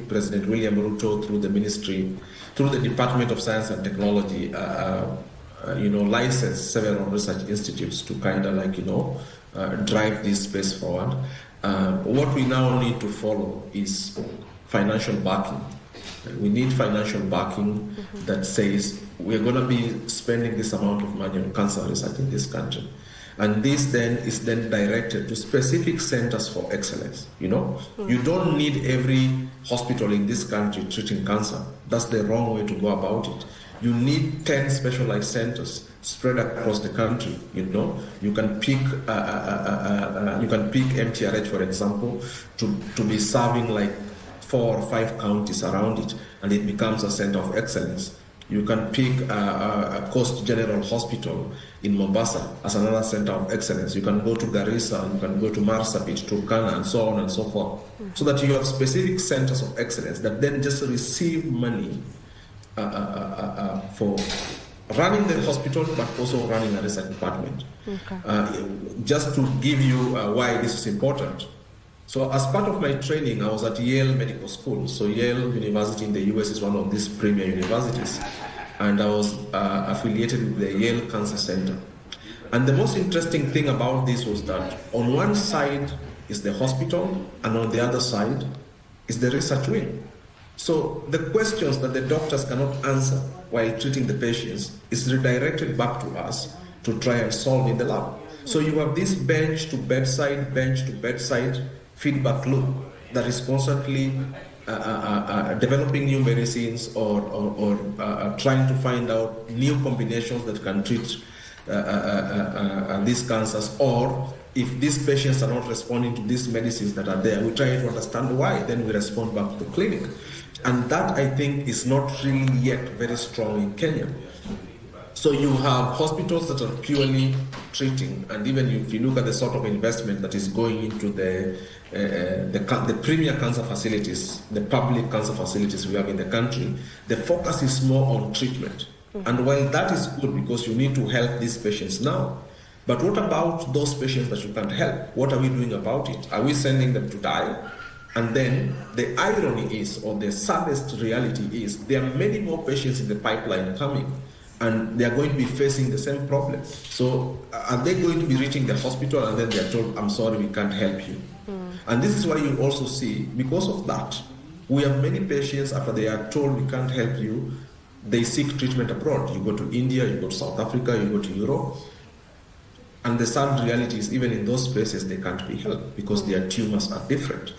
President William Ruto, through the ministry, through the Department of Science and Technology, licensed several research institutes to kind of drive this space forward. What we now need to follow is financial backing. We need financial backing that says we're going to be spending this amount of money on cancer research in this country. And this then is then directed to specific centers for excellence. You don't need every hospital in this country treating cancer. That's the wrong way to go about it. You need 10 specialized centers spread across the country. You can pick MTRH, for example, to be serving like 4 or 5 counties around it, and it becomes a center of excellence. You can pick a Coast General Hospital in Mombasa as another center of excellence. You can go to Garissa, you can go to Marsabit, Turkana, and so on and so forth. So that you have specific centers of excellence that then just receive money for running the hospital, but also running a research department. Okay. Just to give you why this is important. So as part of my training, I was at Yale Medical School. So Yale University in the US is one of these premier universities. And I was affiliated with the Yale Cancer Center. And the most interesting thing about this was that on one side is the hospital, and on the other side is the research wing. So the questions that the doctors cannot answer while treating the patients is redirected back to us to try and solve in the lab. So you have this bench to bedside feedback loop that is constantly developing new medicines or trying to find out new combinations that can treat these cancers, or if these patients are not responding to these medicines that are there, we try to understand why, then we respond back to the clinic. And that, I think, is not really yet very strong in Kenya. So you have hospitals that are purely treating, and even if you look at the sort of investment that is going into the premier cancer facilities, the public cancer facilities we have in the country, the focus is more on treatment. And while that is good because you need to help these patients now, but what about those patients that you can't help? What are we doing about it? Are we sending them to die? And then the irony is, or the saddest reality is, there are many more patients in the pipeline coming, and they are going to be facing the same problem. So are they going to be reaching the hospital and then they are told, I'm sorry, we can't help you? And this is why you also see, because of that, we have many patients, after they are told we can't help you, they seek treatment abroad. You go to India, you go to South Africa, you go to Europe. And the sad reality is, even in those places, they can't be helped because their tumors are different.